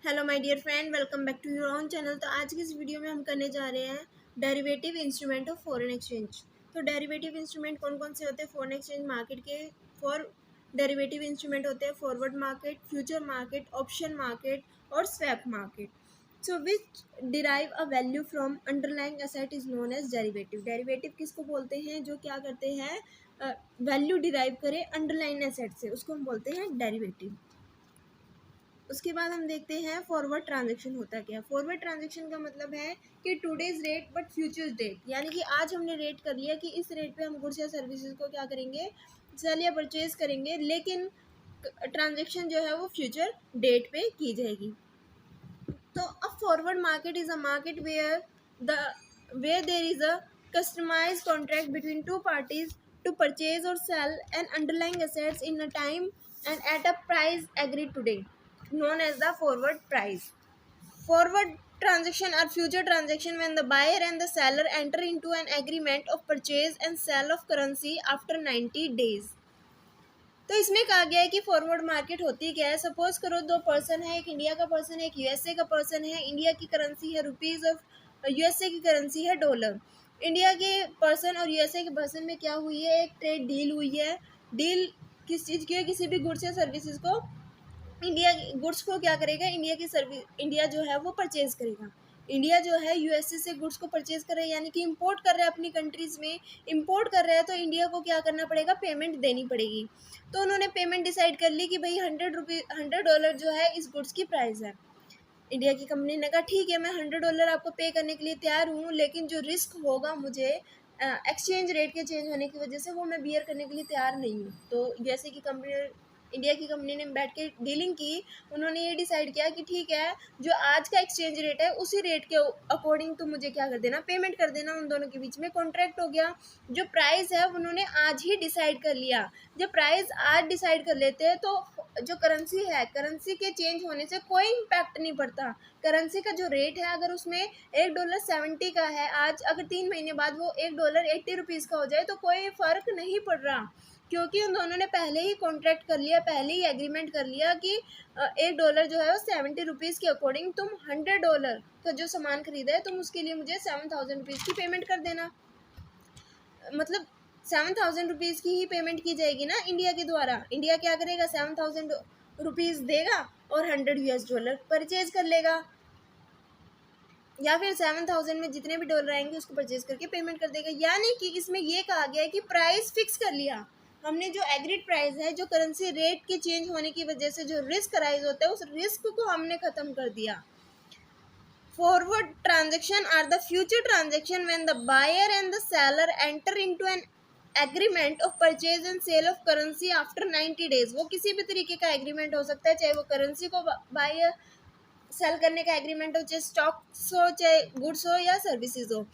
Hello my dear friend, welcome back to your own channel. तो आज की इस वीडियो में हम करने जा रहे हैं derivative instrument of foreign exchange. तो डेरिवेटिव इंस्ट्रूमेंट कौन कौन से होते हैं फॉरेन एक्सचेंज मार्केट के? फॉर डेरिवेटिव इंस्ट्रूमेंट होते हैं forward market, future market, option market और swap market. So which derive a value from underlying asset is known as derivative. Derivative किसको बोलते हैं? जो क्या करते हैं, वैल्यू डिराइव करे अंडरलाइन एसेट से, उसको हम बोलते हैं डेरिवेटिव। उसके बाद हम देखते हैं फॉरवर्ड ट्रांजैक्शन होता क्या। फॉरवर्ड ट्रांजैक्शन का मतलब है कि today's rate but futures date, यानी कि आज हमने रेट कर लिया कि इस रेट पे हम गुड्स या सर्विसेज को क्या करेंगे, सेल या परचेज करेंगे, लेकिन ट्रांजैक्शन जो है वो फ्यूचर डेट पे की जाएगी। तो a forward market is a market where there is a customised contract between two parties to purchase or sell an underlying assets in a time and at a price agreed today, known as the forward price. Forward transaction are future transaction when the buyer and the seller enter into an agreement of purchase and sell of currency after 90 days. तो इसमें कहा गया है कि forward market होती क्या है। Suppose करो दो पर्सन है, एक इंडिया का पर्सन है, एक यूएसए का पर्सन है। इंडिया की करेंसी है रुपीज़ और यूएसए की करेंसी है डॉलर। इंडिया के पर्सन और यूएसए के पर्सन में क्या हुई है, एक ट्रेड डील हुई है। डील किस चीज़ की है? किसी भी गुड्स या सर्विसेज को इंडिया गुड्स को क्या करेगा, इंडिया जो है वो परचेज करेगा। इंडिया जो है यूएसए से गुड्स को परचेज कर रहा है, यानी कि इंपोर्ट कर रहा है, अपनी कंट्रीज़ में इंपोर्ट कर रहा है, तो इंडिया को क्या करना पड़ेगा, पेमेंट देनी पड़ेगी। तो उन्होंने पेमेंट डिसाइड कर ली कि भाई $100 जो है इस गुड्स की प्राइस है। इंडिया की कंपनी ने कहा ठीक है, मैं $100 आपको पे करने के लिए तैयार हूँ, लेकिन जो रिस्क होगा मुझे एक्सचेंज रेट के चेंज होने की वजह से वो मैं बियर करने के लिए तैयार नहीं हूँ। तो जैसे कि इंडिया की कंपनी ने बैठ के डीलिंग की, उन्होंने ये डिसाइड किया कि ठीक है, जो आज का एक्सचेंज रेट है उसी रेट के अकॉर्डिंग तो मुझे क्या कर देना, पेमेंट कर देना। उन दोनों के बीच में कॉन्ट्रैक्ट हो गया। जो प्राइस है उन्होंने आज ही डिसाइड कर लिया। जब प्राइस आज डिसाइड कर लेते हैं तो जो करेंसी है, करेंसी के चेंज होने से कोई इम्पैक्ट नहीं पड़ता। करेंसी का जो रेट है, अगर उसमें $1.70 का है आज, अगर 3 महीने बाद वो $1.80 का हो जाए तो कोई फ़र्क नहीं पड़ रहा, क्योंकि उन दोनों ने पहले ही कॉन्ट्रैक्ट कर लिया, पहले ही एग्रीमेंट कर लिया कि $1 जो है वो ₹70 के अकॉर्डिंग, तुम $100 का जो सामान खरीदा है तुम उसके लिए मुझे ₹7,000 की पेमेंट कर देना। मतलब ₹7,000 की ही पेमेंट की जाएगी ना इंडिया के द्वारा। इंडिया क्या करेगा, ₹7,000 देगा और $100 परचेज कर लेगा, या फिर 7,000 में जितने भी डॉलर आएंगे उसको परचेज करके पेमेंट कर देगा। यानी कि इसमें ये कहा गया है कि प्राइस फिक्स कर लिया हमने। जो एग्रीड प्राइस है, जो करेंसी रेट के चेंज होने की वजह से जो रिस्क अराइज होता है, उस रिस्क को हमने खत्म कर दिया। Forward transaction are the future transaction when the buyer and the seller enter into an agreement of purchase and sale of currency after 90 days. वो किसी भी तरीके का एग्रीमेंट हो सकता है, चाहे वो करेंसी को बाय सेल करने का एग्रीमेंट हो, चाहे स्टॉक्स हो, चाहे गुड्स हो या सर्विसेज हो।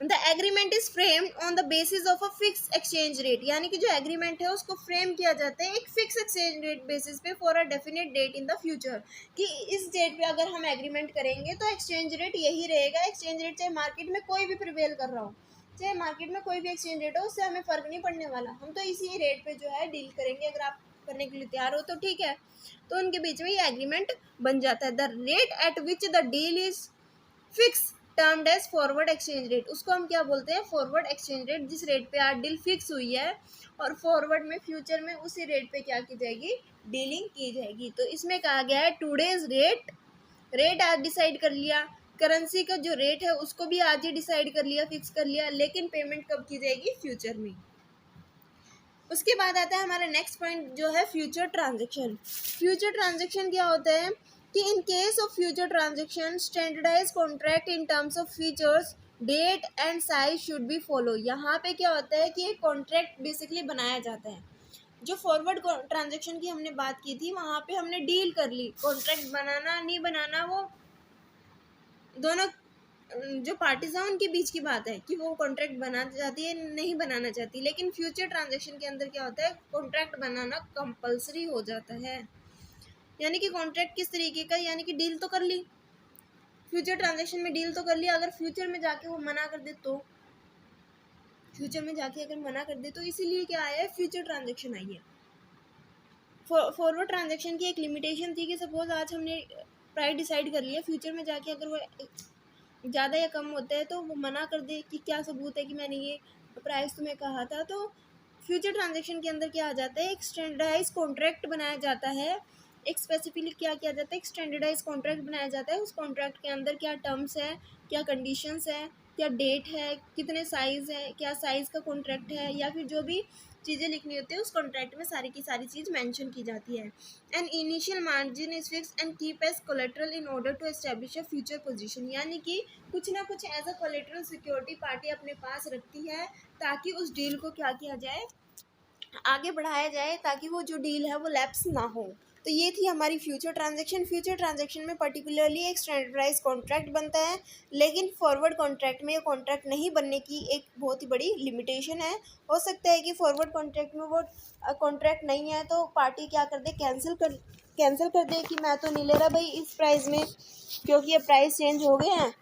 The agreement is framed on the basis of a fix exchange rate, यानी कि जो एग्रीमेंट है उसको फ्रेम किया जाता है एक फिक्स एक्सचेंज रेट बेसिस पे for a definite date in the future, कि इस डेट पे अगर हम एग्रीमेंट करेंगे तो एक्सचेंज रेट यही रहेगा। एक्सचेंज रेट चाहे मार्केट में कोई भी प्रिवेल कर रहा हो, चाहे मार्केट में कोई भी एक्सचेंज रेट हो, उससे हमें फ़र्क नहीं पड़ने वाला। हम तो इसी रेट पे जो है डील करेंगे। अगर आप करने के लिए तैयार हो तो ठीक है। तो उनके बीच में ये एग्रीमेंट बन जाता है। The rate at which the deal is fix termed as forward exchange rate, उसको हम क्या बोलते हैं, फॉरवर्ड एक्सचेंज रेट। जिस रेट पे आज डील फिक्स हुई है और फॉरवर्ड में फ्यूचर में उसी रेट पे क्या की जाएगी, डीलिंग की जाएगी। तो इसमें कहा गया है टुडेज रेट आज डिसाइड कर लिया, करेंसी का जो रेट है उसको भी आज ही डिसाइड कर लिया, फिक्स कर लिया, लेकिन पेमेंट कब की जाएगी, फ्यूचर में। उसके बाद आता है हमारा नेक्स्ट पॉइंट जो है फ्यूचर ट्रांजेक्शन। फ्यूचर ट्रांजेक्शन क्या होता है कि in case of future transaction standardise contract in terms of features date and size should be follow. यहाँ पे क्या होता है कि एक कॉन्ट्रैक्ट बेसिकली बनाया जाता है। जो फॉरवर्ड ट्रांजेक्शन की हमने बात की थी, वहाँ पे हमने डील कर ली। कॉन्ट्रैक्ट बनाना नहीं बनाना वो दोनों जो पार्टीज हैं उनके बीच की बात है कि वो कॉन्ट्रैक्ट बनाना चाहती है नहीं बनाना चाहती। लेकिन फ्यूचर ट्रांजेक्शन के अंदर क्या होता है, कॉन्ट्रैक्ट बनाना कंपलसरी हो जाता है। यानी कि कॉन्ट्रैक्ट किस तरीके का, यानी कि डील तो कर ली, फ्यूचर ट्रांजेक्शन में डील तो कर लिया, अगर फ्यूचर में जाके वो मना कर दे तो, फ्यूचर में जाके अगर मना कर दे तो इसीलिए क्या आया है, फ्यूचर ट्रांजेक्शन आई है। फॉरवर्ड ट्रांजेक्शन की एक लिमिटेशन थी कि सपोज आज हमने प्राइस डिसाइड कर लिया, फ्यूचर में जाके अगर वो ज़्यादा या कम होता है तो वो मना कर दे कि क्या सबूत है कि मैंने ये प्राइस तुम्हें कहा था, तो फ्यूचर ट्रांजैक्शन के अंदर क्या आ जाता है, एक स्टैंडर्डाइज कॉन्ट्रैक्ट बनाया जाता है। एक स्पेसिफिकली क्या किया जाता है, एक स्टैंडर्डाइज कॉन्ट्रैक्ट बनाया जाता है। उस कॉन्ट्रैक्ट के अंदर क्या टर्म्स है, क्या कंडीशंस है, क्या डेट है, कितने साइज़ है, क्या साइज़ का कॉन्ट्रैक्ट है, या फिर जो भी चीज़ें लिखनी होती है उस कॉन्ट्रैक्ट में सारी की सारी चीज़ मेंशन की जाती है। An initial margin is fix and keep as collateral in order to establish a future position, यानी कि कुछ ना कुछ as a collateral security party अपने पास रखती है ताकि उस डील को क्या किया जाए, आगे बढ़ाया जाए, ताकि वो जो डील है वो लैप्स ना हो। तो ये थी हमारी फ्यूचर ट्रांजैक्शन। फ्यूचर ट्रांजैक्शन में पर्टिकुलरली एक स्टैंडर्डाइज कॉन्ट्रैक्ट बनता है, लेकिन फॉरवर्ड कॉन्ट्रैक्ट में ये कॉन्ट्रैक्ट नहीं बनने की एक बहुत ही बड़ी लिमिटेशन है। हो सकता है कि फॉरवर्ड कॉन्ट्रैक्ट में वो कॉन्ट्रैक्ट नहीं है तो पार्टी क्या कर दे, कैंसिल कर दे कि मैं तो नहीं ले रहा भाई इस प्राइस में, क्योंकि ये प्राइस चेंज हो गए हैं।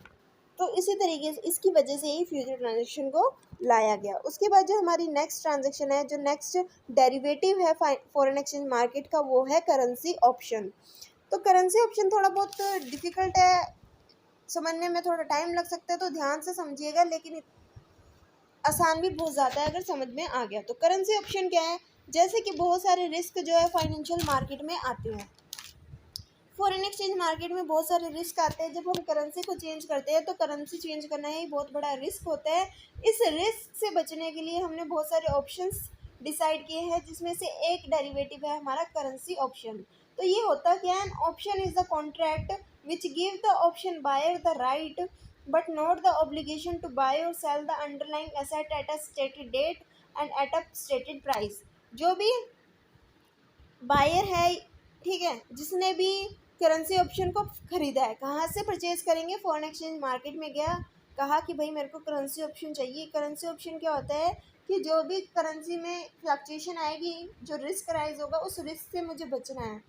तो इसी तरीके से इसकी वजह से ही फ्यूचर ट्रांजैक्शन को लाया गया। उसके बाद जो हमारी नेक्स्ट ट्रांजैक्शन है, जो नेक्स्ट डेरिवेटिव है फॉरेन एक्सचेंज मार्केट का, वो है करेंसी ऑप्शन। तो करेंसी ऑप्शन थोड़ा बहुत डिफ़िकल्ट है समझने में, थोड़ा टाइम लग सकता है, तो ध्यान से समझिएगा, लेकिन आसान भी बहुत ज़्यादा है अगर समझ में आ गया। तो करेंसी ऑप्शन क्या है, जैसे कि बहुत सारे रिस्क जो है फाइनेंशियल मार्केट में आते हैं। फॉरेन एक्सचेंज मार्केट में बहुत सारे रिस्क आते हैं। जब हम करेंसी को चेंज करते हैं तो करेंसी चेंज करना ही बहुत बड़ा रिस्क होता है। इस रिस्क से बचने के लिए हमने बहुत सारे ऑप्शंस डिसाइड किए हैं, जिसमें से एक डेरिवेटिव है हमारा करेंसी ऑप्शन। तो ये होता क्या है, option is the contract which give the option buyer the right but not the obligation to buy और sell the underlying asset at a stated date and at a stated price. जो भी buyer है, ठीक है, जिसने भी currency option को ख़रीदा है, कहाँ से परचेज करेंगे, फॉरेन एक्सचेंज मार्केट में गया, कहा कि भाई मेरे को करेंसी ऑप्शन चाहिए। करेंसी ऑप्शन क्या होता है कि जो भी करेंसी में फ्लक्चुएशन आएगी, जो रिस्क राइज होगा, उस रिस्क से मुझे बचना है।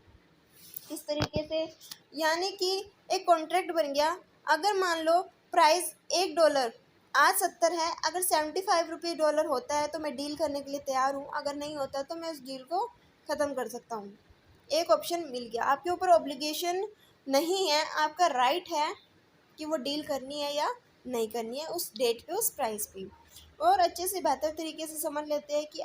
इस तरीके से यानी कि एक कॉन्ट्रैक्ट बन गया। अगर मान लो प्राइस $1 आज 70 है, अगर 75 रुपये डॉलर होता है तो मैं डील करने के लिए तैयार हूँ, अगर नहीं होता तो मैं उस डील को ख़त्म कर सकता हूँ। एक ऑप्शन मिल गया, आपके ऊपर ऑब्लिगेशन नहीं है, आपका राइट है कि वो डील करनी है या नहीं करनी है उस डेट पे, उस प्राइस पे। और अच्छे से बेहतर तरीके से समझ लेते हैं कि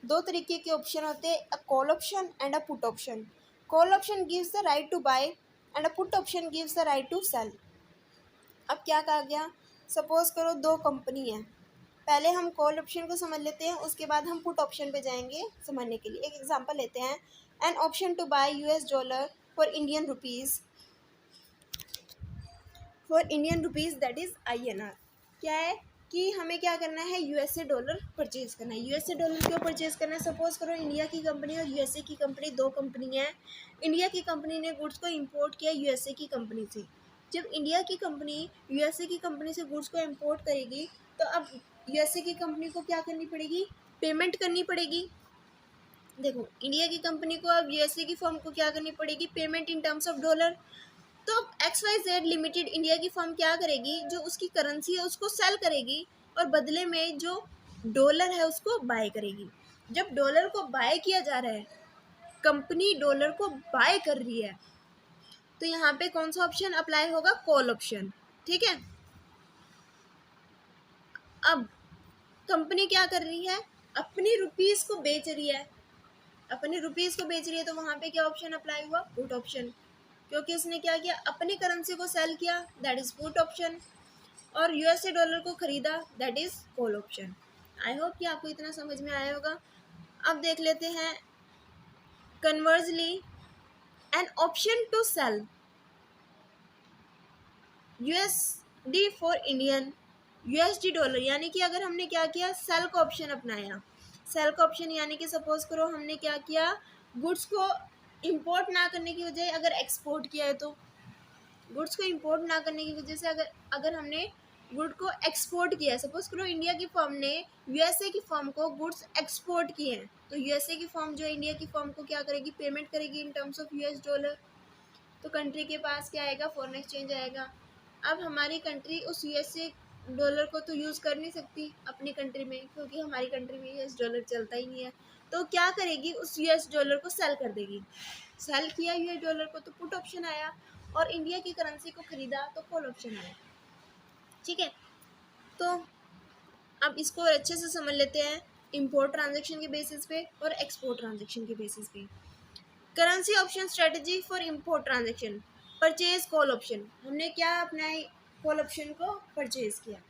दो तरीके के ऑप्शन होते हैं, a call option and a put option. Call option gives the right to buy and a put option gives the right to sell. अब क्या कहा गया, सपोज करो दो कंपनी है, पहले हम कॉल ऑप्शन को समझ लेते हैं, उसके बाद हम पुट ऑप्शन पे जाएंगे समझने के लिए। एक एग्जांपल लेते हैं, an option to buy $US for Indian rupees that is INR। क्या है कि हमें क्या करना है, $USA परचेज़ करना है। $USA क्यों परचेज़ करना है, सपोज करो इंडिया की कंपनी और USA की कंपनी, दो कंपनी है। इंडिया की कंपनी ने गुड्स को इम्पोर्ट किया USA की कंपनी से। जब इंडिया की कंपनी USA की कंपनी से गुड्स को इम्पोर्ट करेगी तो अब USA की कंपनी को क्या करनी पड़ेगी, पेमेंट करनी पड़ेगी। देखो, इंडिया की कंपनी को अब USA की फर्म को क्या करनी पड़ेगी, payment in terms of dollar. तो अब XYZ लिमिटेड इंडिया की फर्म क्या करेगी, जो उसकी करेंसी है उसको सेल करेगी और बदले में जो डॉलर है उसको बाय करेगी। जब डॉलर को बाय किया जा रहा है, कंपनी डॉलर को बाय कर रही है, तो यहाँ पे कौन सा ऑप्शन अप्लाई होगा, कॉल ऑप्शन। ठीक है, अब कंपनी क्या कर रही है, अपनी रुपीज़ को बेच रही है, तो वहाँ पे क्या ऑप्शन अप्लाई हुआ, पुट ऑप्शन, क्योंकि उसने क्या किया, अपनी करेंसी को सेल किया, दैट इज़ पुट ऑप्शन, और $USA को खरीदा, that is call option. I hope कि आपको इतना समझ में आया होगा। अब देख लेते हैं conversely, an option to sell USD for Indian $USD, यानी कि अगर हमने क्या किया, सेल का ऑप्शन अपनाया। सेल का ऑप्शन यानी कि सपोज करो हमने क्या किया, गुड्स को इंपोर्ट ना करने की बजाय अगर एक्सपोर्ट किया है, तो गुड्स को इंपोर्ट ना करने की वजह से अगर हमने गुड को एक्सपोर्ट किया है, सपोज करो इंडिया की फर्म ने USA की फर्म को गुड्स एक्सपोर्ट किए हैं, तो USA की फर्म जो इंडिया की फर्म को क्या करेगी, पेमेंट करेगी इन टर्म्स ऑफ $US। तो कंट्री के पास क्या आएगा, फॉरेन एक्सचेंज आएगा। अब हमारी कंट्री उस $US को तो यूज़ कर नहीं सकती अपनी कंट्री में, क्योंकि हमारी कंट्री में $US चलता ही नहीं है। तो क्या करेगी, उस $US को सेल कर देगी। सेल किया यूएस डॉलर को तो पुट ऑप्शन आया, और इंडिया की करेंसी को खरीदा तो कॉल ऑप्शन आया। ठीक है, तो अब इसको और अच्छे से समझ लेते हैं इंपोर्ट ट्रांजैक्शन के बेसिस पे और एक्सपोर्ट ट्रांजैक्शन के बेसिस पे। Currency option strategy for import transaction, purchase call option. हमने क्या अपनाया, कॉल ऑप्शन को परचेज किया।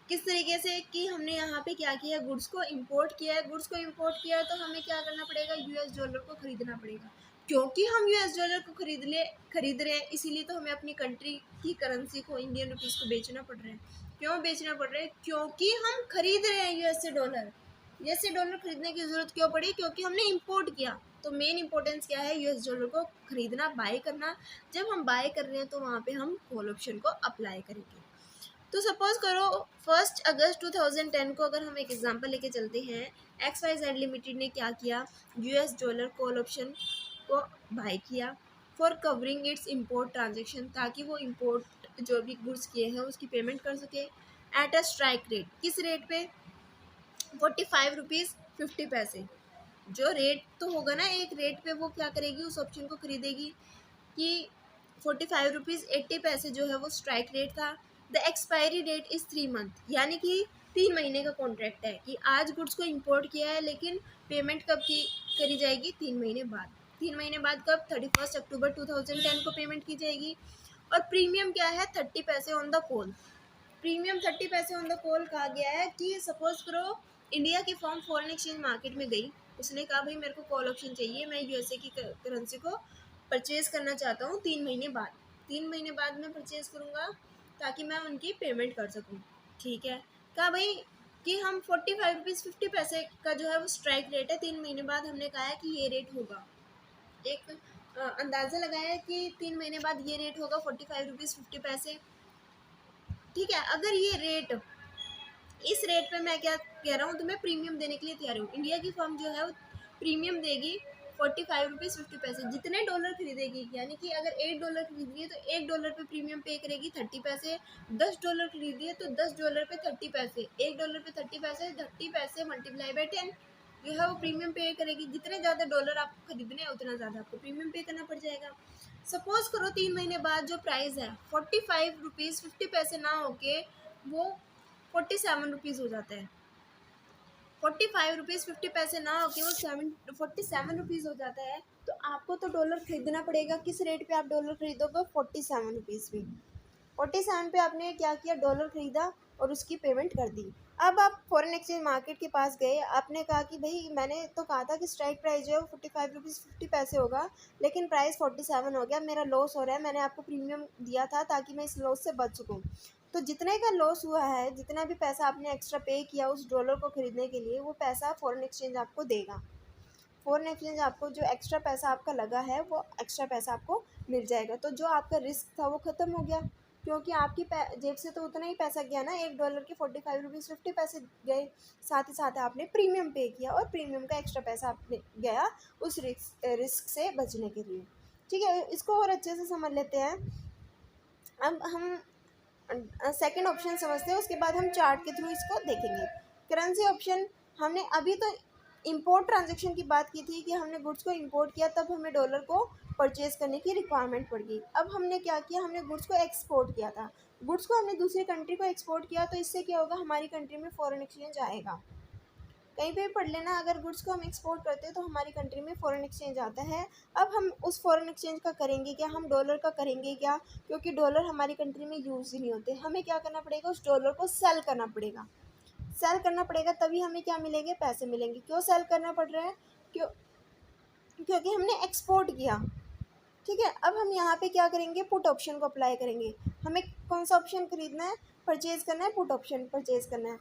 किस तरीके से कि हमने यहाँ पे क्या किया, गुड्स को इंपोर्ट किया है। गुड्स को इंपोर्ट किया है तो हमें क्या करना पड़ेगा, यूएस डॉलर को खरीदना पड़ेगा। क्योंकि हम यूएस डॉलर को खरीद रहे हैं, इसीलिए तो हमें अपनी कंट्री की करेंसी को, इंडियन रुपीस को बेचना पड़ रहा है। क्यों बेचना पड़ रहा है, क्योंकि हम खरीद रहे हैं यूएस से डॉलर। यूएस से डॉलर खरीदने की जरूरत क्यों पड़ी, क्योंकि हमने इंपोर्ट किया। तो मेन इंपॉर्टेंस क्या है, यूएस डॉलर को खरीदना, बाय करना। जब हम बाय कर रहे हैं तो वहाँ पे हम कॉल ऑप्शन को अप्लाई करेंगे। तो सपोज करो 1 अगस्त 2010 को अगर हम एक एग्जांपल लेके चलते हैं, XYZ लिमिटेड ने क्या किया, यूएस डॉलर कॉल ऑप्शन को बाय किया for covering it's import transaction, ताकि वो इंपोर्ट जो भी गुड्स किए हैं उसकी पेमेंट कर सके एट अ स्ट्राइक रेट। किस रेट पे, 45 रुपीज़ 50 पैसे। जो रेट तो होगा ना, एक रेट पे वो क्या करेगी, उस ऑप्शन को खरीदेगी कि 45 रुपीज़ 80 पैसे जो है वो स्ट्राइक रेट था। The expiry that is 3 month, यानी कि 3 महीने का कॉन्ट्रैक्ट है कि आज गुड्स को इंपोर्ट किया है, लेकिन पेमेंट कब की करी जाएगी, 3 महीने बाद। 3 महीने बाद कब, 31 अक्टूबर 2010 को पेमेंट की जाएगी। और प्रीमियम क्या है, 30 पैसे ऑन द कॉल। प्रीमियम 30 पैसे ऑन द कॉल कहा गया है कि सपोज करो इंडिया की फर्म फॉरेन एक्सचेंज मार्केट में गई, उसने कहा भाई मेरे को कॉल ऑप्शन चाहिए, मैं यूएसए की करेंसी को परचेज करना चाहता हूँ 3 महीने बाद। 3 महीने बाद मैं परचेज करूँगा ताकि मैं उनकी पेमेंट कर सकूँ। ठीक है, कहा भाई कि हम 45 रुपीज़ 50 पैसे का जो है वो स्ट्राइक रेट है, 3 महीने बाद हमने कहा है कि ये रेट होगा। एक अंदाज़ा लगाया है कि 3 महीने बाद ये रेट होगा 45 रुपीज़ 50 पैसे। ठीक है, अगर ये रेट, इस रेट पे मैं क्या कह रहा हूँ, तुम्हें प्रीमियम देने के लिए तैयार हूँ। इंडिया की फर्म जो है वो प्रीमियम देगी 45 रुपीज़ 50 पैसे, जितने डॉलर खरीदेगी। यानी कि अगर $8 खरीद रही है तो $1 पे प्रीमियम पे करेगी 30 पैसे। $10 खरीद रही है तो $10 पे 30 पैसे। $1 पे 30 पैसे, 30 पैसे मल्टीप्लाई बाई 10 जो है वो प्रीमियम पे करेगी। जितने ज़्यादा डॉलर आपको खरीदने हैं उतना ज़्यादा आपको प्रीमियम पे करना पड़ जाएगा। सपोज करो 3 महीने बाद जो प्राइस है 45 रुपीज़ 50 पैसे ना होके वो 47 रुपीज़ हो जाता है। 45 रुपीज़ 50 पैसे ना होके वो 47 रुपीज़ हो जाता है। तो आपको तो डॉलर खरीदना पड़ेगा। किस रेट पे आप डॉलर खरीदोगे, 47 रुपीज़ पे। 47 पे आपने क्या किया, डॉलर खरीदा और उसकी पेमेंट कर दी। अब आप फॉरेन एक्सचेंज मार्केट के पास गए, आपने कहा कि भाई मैंने तो कहा था कि स्ट्राइक प्राइस जो है वो 45 रुपीज़ 50 पैसे होगा, लेकिन प्राइस 47 हो गया, मेरा लॉस हो रहा है। मैंने आपको प्रीमियम दिया था ताकि मैं इस लॉस से बच सकूँ। तो जितने का लॉस हुआ है, जितना भी पैसा आपने एक्स्ट्रा पे किया उस डॉलर को खरीदने के लिए, वो पैसा फॉरेन एक्सचेंज आपको देगा। फॉरेन एक्सचेंज आपको जो एक्स्ट्रा पैसा आपका लगा है वो एक्स्ट्रा पैसा आपको मिल जाएगा। तो जो आपका रिस्क था वो ख़त्म हो गया, क्योंकि आपकी जेब से तो उतना ही पैसा गया ना, $1 के 45 रुपीज़ 50 पैसे गए। साथ ही साथ आपने प्रीमियम पे किया और प्रीमियम का एक्स्ट्रा पैसा आपने गया उस रिस्क से बचने के लिए। ठीक है, इसको और अच्छे से समझ लेते हैं। अब हम सेकंड ऑप्शन समझते हैं, उसके बाद हम चार्ट के थ्रू इसको देखेंगे। करेंसी ऑप्शन, हमने अभी तो इंपोर्ट ट्रांजैक्शन की बात की थी कि हमने गुड्स को इंपोर्ट किया तब हमें डॉलर को परचेज करने की रिक्वायरमेंट पड़ गई। अब हमने क्या किया, हमने गुड्स को एक्सपोर्ट किया था। गुड्स को हमने दूसरी कंट्री को एक्सपोर्ट किया, तो इससे क्या होगा, हमारी कंट्री में फॉरेन एक्सचेंज आएगा। कहीं पे भी पढ़ लेना, अगर गुड्स को हम एक्सपोर्ट करते हैं तो हमारी कंट्री में फ़ॉरेन एक्सचेंज आता है। अब हम उस फ़ॉरेन एक्सचेंज का करेंगे क्या, हम डॉलर का करेंगे क्या, क्योंकि डॉलर हमारी कंट्री में यूज़ ही नहीं होते। हमें क्या करना पड़ेगा, उस डॉलर को सेल करना पड़ेगा। सेल करना पड़ेगा तभी हमें क्या मिलेंगे, पैसे मिलेंगे। क्यों सेल करना पड़ रहा है, क्यों, क्योंकि हमने एक्सपोर्ट किया। ठीक है, अब हम यहाँ पे क्या करेंगे, पुट ऑप्शन को अप्लाई करेंगे। हमें कौन सा ऑप्शन खरीदना है, परचेज़ करना है, पुट ऑप्शन परचेज़ करना है।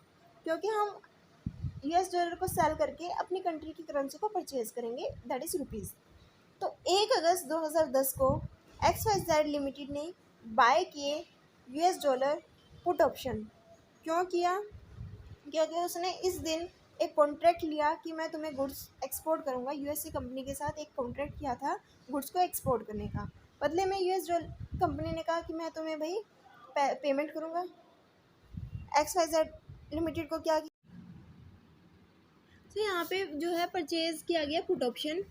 क्योंकि हम यूएस डॉलर को सेल करके अपनी कंट्री की करेंसी को परचेज करेंगे, दैट इज़ रुपीज़। तो 1 अगस्त 2010 को XYZ लिमिटेड ने बाय किए यूएस डॉलर पुट ऑप्शन। क्यों किया, क्योंकि उसने इस दिन एक कॉन्ट्रैक्ट लिया कि मैं तुम्हें गुड्स एक्सपोर्ट करूँगा। यूएसए कंपनी के साथ एक कॉन्ट्रैक्ट किया था गुड्स को एक्सपोर्ट करने का। बदले में यूएस कंपनी ने कहा कि मैं तुम्हें भाई पेमेंट करूँगा। XYZ लिमिटेड को क्या, तो यहाँ पे जो है परचेज किया गया पुट ऑप्शन।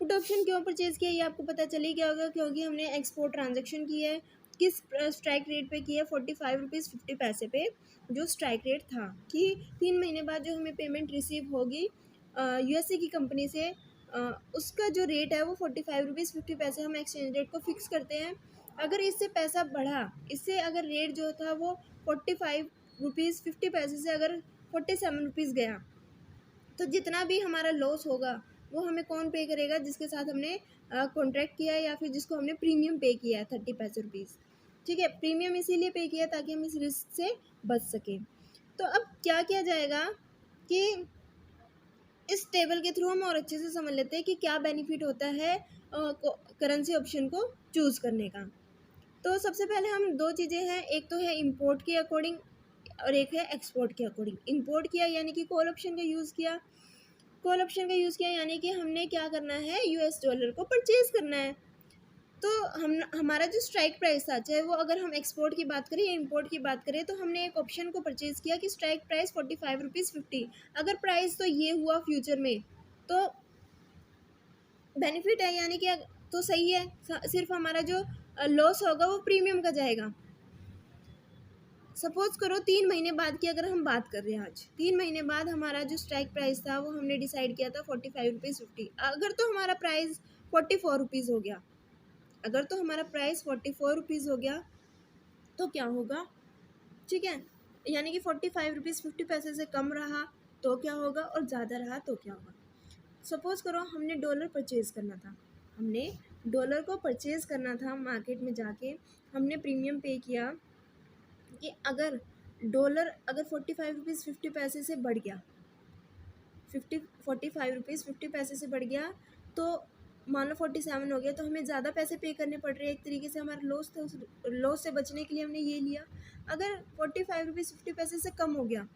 पुट ऑप्शन क्यों परचेज़ किया ये आपको पता चल ही गया होगा, क्योंकि हमने एक्सपोर्ट ट्रांजैक्शन की है। किस स्ट्राइक रेट पे की है? 45 रुपीज़ 50 पैसे पे जो स्ट्राइक रेट था कि 3 महीने बाद जो हमें पेमेंट रिसीव होगी यूएसए की कंपनी से, उसका जो रेट है वो 45 रुपीज़ 50 पैसे हम एक्सचेंज रेट को फिक्स करते हैं। अगर इससे पैसा बढ़ा, इससे अगर रेट जो था वो 45 रुपीज़ 50 पैसे से अगर 47 रुपीज़ गया, तो जितना भी हमारा लॉस होगा वो हमें कौन पे करेगा? जिसके साथ हमने कॉन्ट्रैक्ट किया है या फिर जिसको हमने प्रीमियम पे किया है 30 पैसे रुपीज़। ठीक है, प्रीमियम इसीलिए पे किया ताकि हम इस रिस्क से बच सकें। तो अब क्या किया जाएगा कि इस टेबल के थ्रू हम और अच्छे से समझ लेते हैं कि क्या बेनिफिट होता है करेंसी ऑप्शन को चूज़ करने का। तो सबसे पहले हम दो चीज़ें हैं, एक तो है इंपोर्ट के अकॉर्डिंग और एक है एक्सपोर्ट के अकॉर्डिंग। इंपोर्ट किया यानी कि कॉल ऑप्शन का यूज़ किया, कॉल ऑप्शन का यूज़ किया यानी कि हमने क्या करना है? यूएस डॉलर को परचेज़ करना है। तो हमारा जो स्ट्राइक प्राइस था, चाहे वो अगर हम एक्सपोर्ट की बात करें या इंपोर्ट की बात करें, तो हमने एक ऑप्शन को परचेज़ किया कि स्ट्राइक प्राइस 45 रुपीज़ 50। अगर प्राइस तो ये हुआ फ्यूचर में तो बेनिफिट है, यानी कि तो सही है। सिर्फ हमारा जो लॉस होगा वो प्रीमियम का जाएगा। सपोज करो 3 महीने बाद की अगर हम बात कर रहे हैं, आज 3 महीने बाद हमारा जो स्ट्राइक प्राइस था वो हमने डिसाइड किया था 45 रुपीज़ 50। अगर तो हमारा प्राइस 44 रुपीज़ हो गया, अगर तो हमारा प्राइस 44 रुपीज़ हो गया तो क्या होगा? ठीक है, यानी कि 45 रुपीज़ 50 पैसे से कम रहा तो क्या होगा और ज़्यादा रहा तो क्या होगा? सपोज़ करो हमने डॉलर परचेज़ करना था, हमने डॉलर को परचेज़ करना था मार्केट में जाके, हमने प्रीमियम पे किया कि अगर डॉलर अगर 45 रुपीज़ 50 पैसे से बढ़ गया, 45 रुपीज़ 50 पैसे से बढ़ गया, तो मान लो 47 हो गया, तो हमें ज़्यादा पैसे पे करने पड़ रहे हैं। एक तरीके से हमारा लॉस था, उस लॉस से बचने के लिए हमने ये लिया। अगर 45 रुपीज़ 50 पैसे से कम हो गया,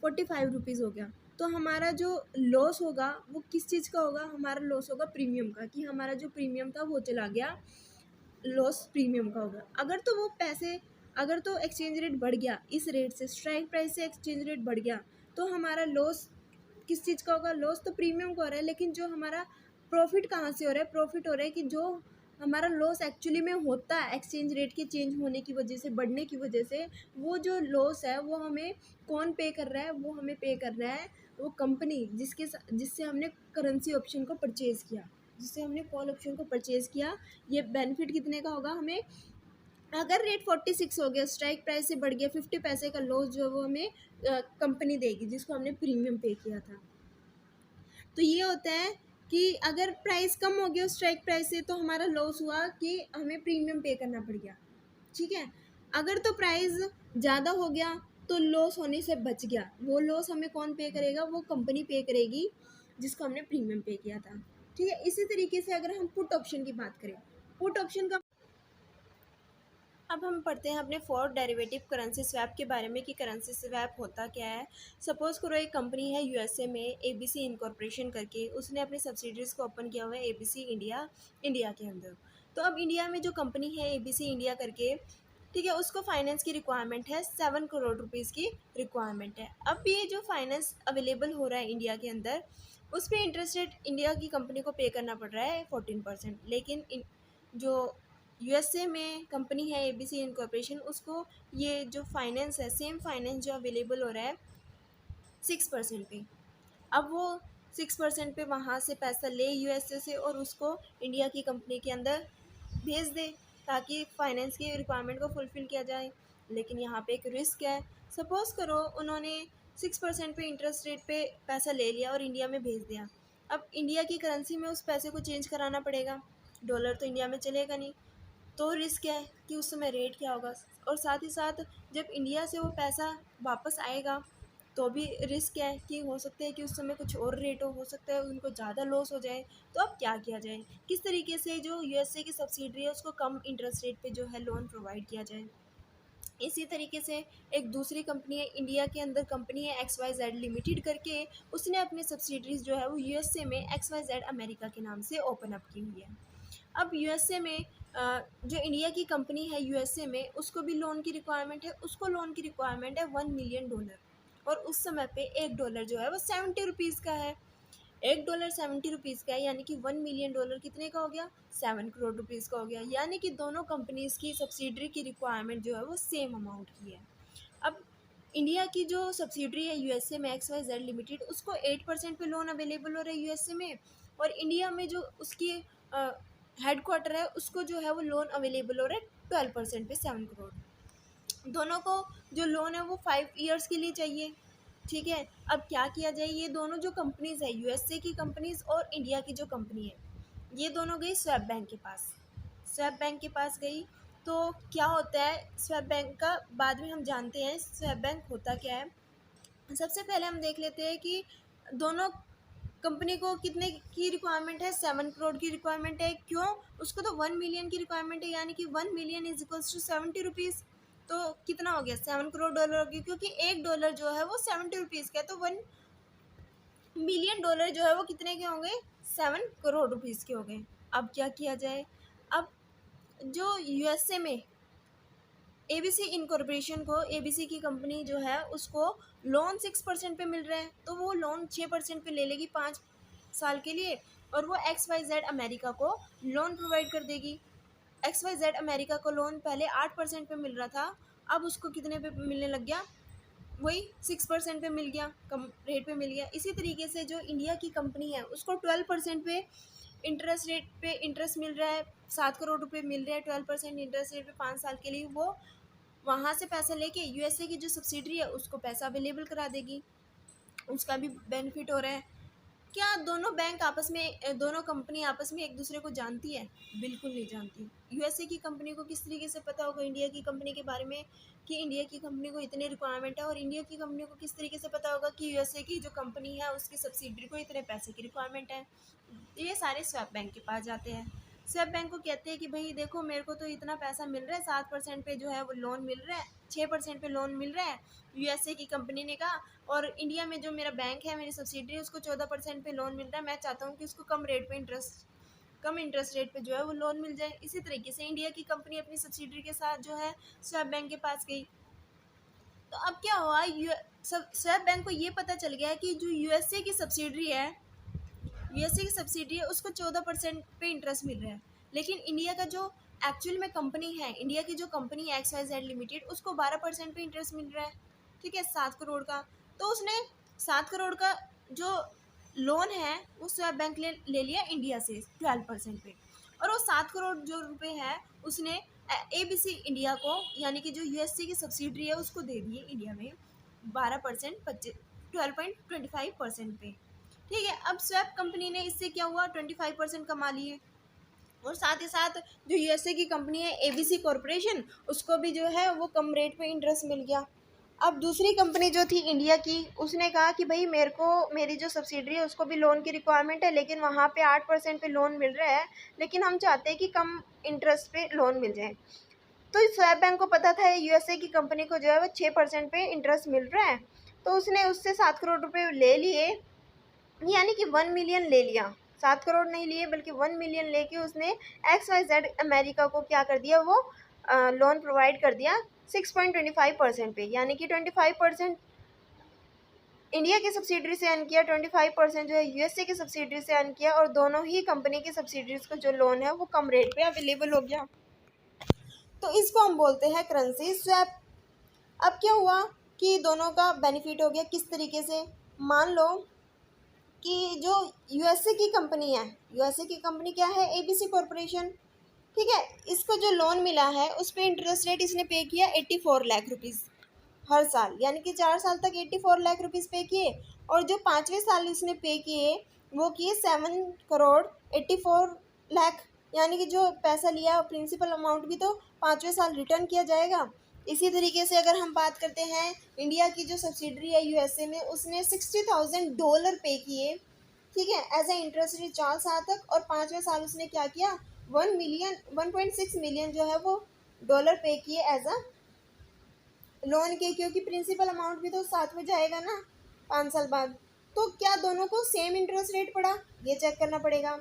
45 रुपीज़ हो गया, तो हमारा जो लॉस होगा वो किस चीज़ का होगा? हमारा लॉस होगा प्रीमियम का, कि हमारा जो प्रीमियम था वो चला गया, लॉस प्रीमियम का होगा। अगर तो वो पैसे अगर तो एक्सचेंज रेट बढ़ गया, इस रेट से स्ट्राइक प्राइस से एक्सचेंज रेट बढ़ गया, तो हमारा लॉस किस चीज़ का होगा? लॉस तो प्रीमियम का हो रहा है, लेकिन जो हमारा प्रॉफिट कहाँ से हो रहा है? प्रॉफिट हो रहा है कि जो हमारा लॉस एक्चुअली में होता है एक्सचेंज रेट के चेंज होने की वजह से, बढ़ने की वजह से, वो जो लॉस है वो हमें कौन पे कर रहा है? वो हमें पे कर रहा है वो कंपनी जिससे हमने करेंसी ऑप्शन को परचेज़ किया, जिससे हमने कॉल ऑप्शन को परचेज़ किया। ये बेनिफिट कितने का होगा हमें? अगर रेट 46 हो गया, स्ट्राइक प्राइस से बढ़ गया, 50 पैसे का लॉस जो है वो हमें कंपनी देगी जिसको हमने प्रीमियम पे किया था। तो ये होता है कि अगर प्राइस कम हो गया स्ट्राइक प्राइस से, तो हमारा लॉस हुआ कि हमें प्रीमियम पे करना पड़ गया। ठीक है, अगर तो प्राइस ज़्यादा हो गया तो लॉस होने से बच गया, वो लॉस हमें कौन पे करेगा? वो कंपनी पे करेगी जिसको हमने प्रीमियम पे किया था। ठीक है, इसी तरीके से अगर हम पुट ऑप्शन की बात करें, पुट ऑप्शन का अब हम पढ़ते हैं अपने फोर्थ डेरिवेटिव करेंसी स्वैप के बारे में कि करेंसी स्वैप होता क्या है। सपोज़ करो एक कंपनी है यूएसए में एबीसी इनकॉर्पोरेशन करके, उसने अपनी सब्सिडरीज़ को ओपन किया हुआ है एबीसी इंडिया के अंदर। तो अब इंडिया में जो कंपनी है एबीसी इंडिया करके, ठीक है, उसको फाइनेंस की रिक्वायरमेंट है, 7 करोड़ रुपीज़ की रिक्वायरमेंट है। अब ये जो फाइनेंस अवेलेबल हो रहा है इंडिया के अंदर, उस पर इंटरेस्ट रेट इंडिया की कंपनी को पे करना पड़ रहा है 14%, लेकिन जो यूएसए में कंपनी है एबीसी इनकॉर्पोरेशन, उसको ये जो फाइनेंस है, सेम फाइनेंस जो अवेलेबल हो रहा है 6% पे। अब वो 6% पे वहाँ से पैसा ले यूएसए से और उसको इंडिया की कंपनी के अंदर भेज दे ताकि फाइनेंस की रिक्वायरमेंट को फुलफ़िल किया जाए। लेकिन यहाँ पे एक रिस्क है। सपोज़ करो उन्होंने 6% पे इंटरेस्ट रेट पे पैसा ले लिया और इंडिया में भेज दिया। अब इंडिया की करेंसी में उस पैसे को चेंज कराना पड़ेगा, डॉलर तो इंडिया में चलेगा नहीं। तो रिस्क है कि उस समय रेट क्या होगा, और साथ ही साथ जब इंडिया से वो पैसा वापस आएगा तो भी रिस्क है कि हो सकता है कि उस समय कुछ और रेट हो सकता है उनको ज़्यादा लॉस हो जाए। तो अब क्या किया जाए? किस तरीके से जो यूएसए की सब्सिडरी है उसको कम इंटरेस्ट रेट पे जो है लोन प्रोवाइड किया जाए? इसी तरीके से एक दूसरी कंपनी है इंडिया के अंदर, कंपनी है XYZ लिमिटेड करके, उसने अपनी सब्सिडरीज जो है वो यूएसए में XYZ अमेरिका के नाम से ओपन अप की हुई है। अब यूएसए में जो इंडिया की कंपनी है यूएसए में, उसको भी लोन की रिक्वायरमेंट है, उसको लोन की रिक्वायरमेंट है $1 मिलियन, और उस समय पे $1 जो है वो 70 रुपीज़ का है। $1 70 रुपीज़ का है, यानी कि $1 मिलियन कितने का हो गया, 7 करोड़ रुपीज़ का हो गया। यानी कि दोनों कंपनीज़ की सब्सिडरी की रिक्वायरमेंट जो है वो सेम अमाउंट की है। अब इंडिया की जो सब्सिडरी है यूएसए में XYZ लिमिटेड, उसको 8% पे लोन अवेलेबल हो रहा है यूएसए में, और इंडिया में जो उसकी हेड क्वार्टर है उसको जो है वो लोन अवेलेबल हो रहा है 12% पे 7 करोड़। दोनों को जो लोन है वो 5 ईयर्स के लिए चाहिए। ठीक है, अब क्या किया जाए, ये दोनों जो कंपनीज़ है यूएसए की कंपनीज़ और इंडिया की जो कंपनी है, ये दोनों गई स्वैप बैंक के पास। स्वैप बैंक के पास गई तो क्या होता है स्वैप बैंक का, बाद में हम जानते हैं स्वैप बैंक होता क्या है। सबसे पहले हम देख लेते हैं कि दोनों कंपनी को कितने की रिक्वायरमेंट है, 7 करोड़ की रिक्वायरमेंट है। क्यों, उसको तो 1 मिलियन की रिक्वायरमेंट है, यानी कि 1 million is equals to 70 rupees. तो कितना हो गया, $7 करोड़ हो गया, क्योंकि $1 जो है वो 70 रुपीज़ का है, तो $1 मिलियन जो है वो कितने के होंगे, 7 करोड़ रुपीज़ के हो गए। अब क्या किया जाए, अब जो यूएसए में एबीसी इनकॉर्पोरेशन को, एबीसी की कंपनी जो है उसको लोन 6% पे मिल रहा है, तो वो लोन 6% पे ले लेगी 5 साल के लिए, और वो XYZ अमेरिका को लोन प्रोवाइड कर देगी। XYZ अमेरिका को लोन पहले 8% पे मिल रहा था, अब उसको कितने पे मिलने लग गया, वही 6% पे मिल गया, कम रेट पे मिल गया। इसी तरीके से जो इंडिया की कंपनी है उसको 12% पे इंटरेस्ट रेट पे इंटरेस्ट मिल रहा है, 7 करोड़ रुपए मिल रहे हैं 12% इंटरेस्ट रेट पे 5 साल के लिए। वो वहाँ से पैसा लेके यूएसए की जो सब्सिडरी है उसको पैसा अवेलेबल करा देगी, उसका भी बेनिफिट हो रहा है। क्या दोनों बैंक आपस में, दोनों कंपनी आपस में एक दूसरे को जानती है, बिल्कुल नहीं जानती। यूएसए की कंपनी को किस तरीके से पता होगा इंडिया की कंपनी के बारे में कि इंडिया की कंपनी को इतने रिक्वायरमेंट है, और इंडिया की कंपनी को किस तरीके से पता होगा कि यूएसए की जो कंपनी है उसकी सब्सिडरी को इतने पैसे की रिक्वायरमेंट है। ये सारे स्वैप बैंक के पास जाते हैं। स्वैप बैंक को कहते हैं कि भाई देखो मेरे को तो इतना पैसा मिल रहा है, 7% पे जो है वो लोन मिल रहा है, 6% पे लोन मिल रहा है, यूएसए की कंपनी ने कहा, और इंडिया में जो मेरा बैंक है, मेरी सब्सिडरी, उसको 14% पे लोन मिल रहा है, मैं चाहता हूँ कि उसको कम इंटरेस्ट रेट पे जो है वो लोन मिल जाए। इसी तरीके से इंडिया की कंपनी अपनी सब्सिडरी के साथ जो है स्वैप बैंक के पास गई। तो अब क्या हुआ, स्वैप बैंक को ये पता चल गया कि जो यूएसए की सब्सिडरी है, यूएसए की सब्सिडी है, उसको 14% पे इंटरेस्ट मिल रहा है, लेकिन इंडिया का जो एक्चुअल में कंपनी है, इंडिया की जो कंपनी है XYZ लिमिटेड, उसको 12% पे इंटरेस्ट मिल रहा है। ठीक है, 7 करोड़ का। तो उसने 7 करोड़ का जो लोन है वो स्वैप बैंक ले लिया इंडिया से 12% पे, और वो 7 करोड़ जो रुपए है उसने एबीसी इंडिया को, यानी कि जो यूएसए की सब्सिडरी है, उसको दे दिए इंडिया में 12%, 12.25% पे। ठीक है, अब स्वैप कंपनी ने इससे क्या हुआ, 25% कमा लिए, और साथ ही साथ जो यूएसए की कंपनी है एबीसी कॉरपोरेशन, उसको भी जो है वो कम रेट पे इंटरेस्ट मिल गया। अब दूसरी कंपनी जो थी इंडिया की, उसने कहा कि भाई मेरे को, मेरी जो सब्सिडरी है उसको भी लोन की रिक्वायरमेंट है, लेकिन वहाँ पे 8% पे लोन मिल रहा है, लेकिन हम चाहते हैं कि कम इंटरेस्ट पे लोन मिल जाए। तो स्वैप बैंक को पता था यूएसए की कंपनी को जो है वो 6% पे इंटरेस्ट मिल रहा है, तो उसने उससे 7 करोड़ रुपये ले लिए, यानी कि 1 मिलियन ले लिया, 7 करोड़ नहीं लिए बल्कि 1 मिलियन लेके उसने XYZ अमेरिका को क्या कर दिया, वो लोन प्रोवाइड कर दिया 6.25% पे, यानी कि 25% इंडिया की सब्सिडरी से अर्न किया, 25% जो है यूएसए की सब्सिडरी से अर्न किया, और दोनों ही कंपनी की सब्सिडरीज को जो लोन है वो कम रेट पे अवेलेबल हो गया। तो इसको हम बोलते हैं करेंसी स्वैप। अब क्या हुआ कि दोनों का बेनिफिट हो गया, किस तरीके से, मान लो कि जो यूएसए की कंपनी है, यूएसए की कंपनी क्या है, एबीसी कॉरपोरेशन। ठीक है, इसको जो लोन मिला है उस पर इंटरेस्ट रेट इसने पे किया 84 लाख रुपीज़ हर साल, यानी कि 4 साल तक 84 लाख रुपीज़ पे किए, और जो 5वें साल इसने पे किए वो किए 7 करोड़ 84 लाख, यानी कि जो पैसा लिया प्रिंसिपल अमाउंट भी तो 5वें साल रिटर्न किया जाएगा। इसी तरीके से अगर हम बात करते हैं इंडिया की जो सब्सिडरी है यूएसए में, उसने $60,000 पे किए, ठीक है, एज ए इंटरेस्ट रेट 4 साल तक, और 5वें साल उसने क्या किया, 1.6 मिलियन जो है वो डॉलर पे किए एज अ लोन के, क्योंकि प्रिंसिपल अमाउंट भी तो साथ में जाएगा ना 5 साल बाद। तो क्या दोनों को सेम इंटरेस्ट रेट पड़ा, ये चेक करना पड़ेगा।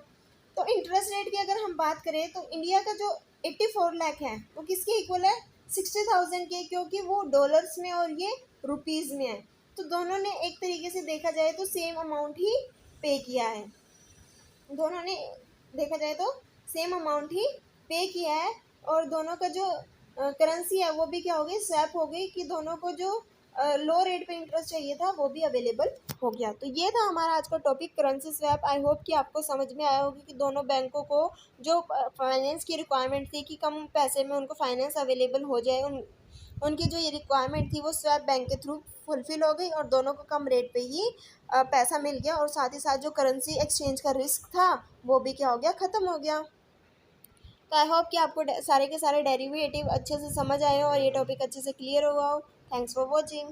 तो इंटरेस्ट रेट की अगर हम बात करें तो इंडिया का जो 84 लाख है वो किसके इक्वल है, 60,000 के, क्योंकि वो डॉलर्स में और ये रुपीज़ में है। तो दोनों ने एक तरीके से देखा जाए तो सेम अमाउंट ही पे किया है। दोनों ने देखा जाए तो सेम अमाउंट ही पे किया है, और दोनों का जो करेंसी है वो भी क्या हो गई, स्वैप हो गई, कि दोनों को जो लो रेट पे इंटरेस्ट चाहिए था वो भी अवेलेबल हो गया। तो ये था हमारा आज का topic, currency swap. I hope कि आपको समझ में आया होगी कि दोनों बैंकों को जो फाइनेंस की रिक्वायरमेंट थी कि कम पैसे में उनको फाइनेंस अवेलेबल हो जाए, उनकी जो ये रिक्वायरमेंट थी वो स्वैप बैंक के थ्रू फुलफिल हो गई, और दोनों को कम रेट पे ही पैसा मिल गया, और साथ ही साथ जो करेंसी एक्सचेंज का रिस्क था वो भी क्या हो गया, ख़त्म हो गया। तो आई होप कि आपको सारे के सारे डेरिवेटिव अच्छे से समझ आए हो और ये टॉपिक अच्छे से क्लियर हुआ हो। Thanks for watching.